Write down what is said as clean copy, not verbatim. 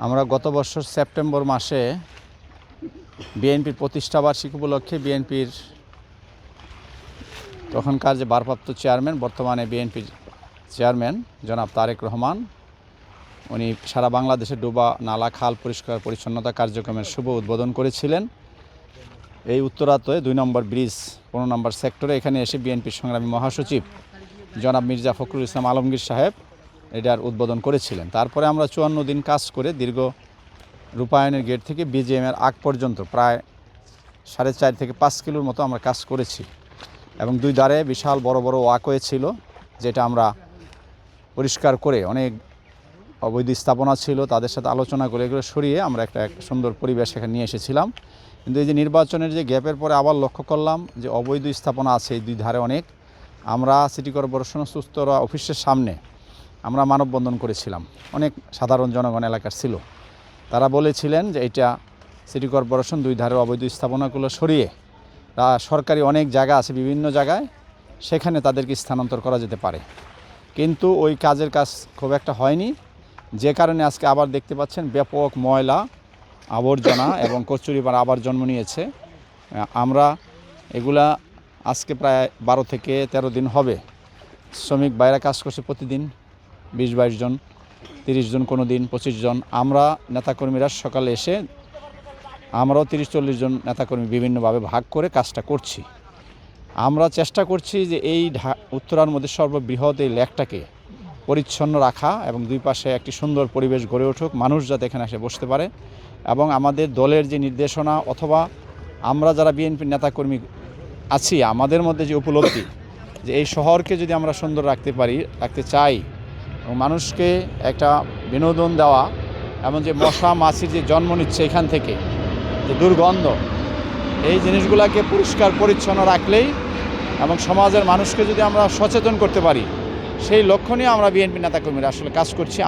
আমরা গত বছর সেপ্টেম্বর মাসে বিএনপির প্রতিষ্ঠাবার্ষিকী উপলক্ষে বিএনপির তখনকার যে ভারপ্রাপ্ত চেয়ারম্যান, বর্তমানে বিএনপির চেয়ারম্যান জনাব তারেক রহমান, উনি সারা বাংলাদেশে ডোবা নালা খাল পরিষ্কার পরিচ্ছন্নতা কার্যক্রমের শুভ উদ্বোধন করেছিলেন। এই উত্তরাতে 2 নম্বর ব্রিজ 15 নম্বর সেক্টরে এখানে এসে বিএনপির সংগ্রামী মহাসচিব জনাব মির্জা ফখরুল ইসলাম আলমগীর সাহেব এটার উদ্বোধন করেছিলেন। তারপরে আমরা 54 দিন কাজ করে দীর্ঘ রূপায়ণের গেট থেকে বিজিএমের আগ পর্যন্ত প্রায় 4.5 থেকে 5 কিলোর মতো আমরা কাজ করেছি এবং 2 ধারে বিশাল বড় বড় ওয়াকওয়ে ছিল, যেটা আমরা পরিষ্কার করে অনেক অবৈধ স্থাপনা ছিল তাদের সাথে আলোচনা করে এগুলো সরিয়ে আমরা একটা সুন্দর পরিবেশ এখানে নিয়ে এসেছিলাম। কিন্তু এই যে নির্বাচনের যে গ্যাপের পরে আবার লক্ষ্য করলাম যে অবৈধ স্থাপনা আছে এই 2 ধারে অনেক। আমরা সিটি কর্পোরেশন সুস্থরা অফিসের সামনে আমরা মানববন্ধন করেছিলাম, অনেক সাধারণ জনগণ এলাকার ছিল। তারা বলেছিলেন যে এটা সিটি কর্পোরেশন 2 ধারের অবৈধ স্থাপনাগুলো সরিয়ে সরকারি অনেক জায়গা আছে বিভিন্ন জায়গায়, সেখানে তাদেরকে স্থানান্তর করা যেতে পারে। কিন্তু ওই কাজের কাজ খুব একটা হয়নি, যে কারণে আজকে আবার দেখতে পাচ্ছেন ব্যাপক ময়লা আবর্জনা এবং কচুরিপানা আবার জন্ম নিয়েছে। আমরা এগুলা আজকে প্রায় 12 থেকে 13 দিন হবে শ্রমিক বাইরে কাজ করছে, প্রতিদিন 20-22 জন, 30 জন, কোনো দিন 25 জন। আমরা নেতাকর্মীরা সকালে এসে আমরাও 30-40 জন নেতাকর্মী বিভিন্নভাবে ভাগ করে কাজটা করছি। আমরা চেষ্টা করছি যে এই উত্তরার মধ্যে সর্ববৃহৎ এই লেকটাকে পরিচ্ছন্ন রাখা এবং 2 পাশে একটি সুন্দর পরিবেশ গড়ে উঠুক, মানুষ যাতে এখানে এসে বসতে পারে। এবং আমাদের দলের যে নির্দেশনা অথবা আমরা যারা বিএনপির নেতাকর্মী আছি, আমাদের মধ্যে যে উপলব্ধি যে এই শহরকে যদি আমরা সুন্দর রাখতে চাই এবং মানুষকে একটা বিনোদন দেওয়া, এবং যে মশা মাছির যে জন্ম নিচ্ছে এখান থেকে যে দুর্গন্ধ, এই জিনিসগুলোকে পরিষ্কার পরিচ্ছন্ন রাখলেই এবং সমাজের মানুষকে যদি আমরা সচেতন করতে পারি, সেই লক্ষ্য নিয়ে আমরা বিএনপি নেতাকর্মীরা আসলে কাজ করছি।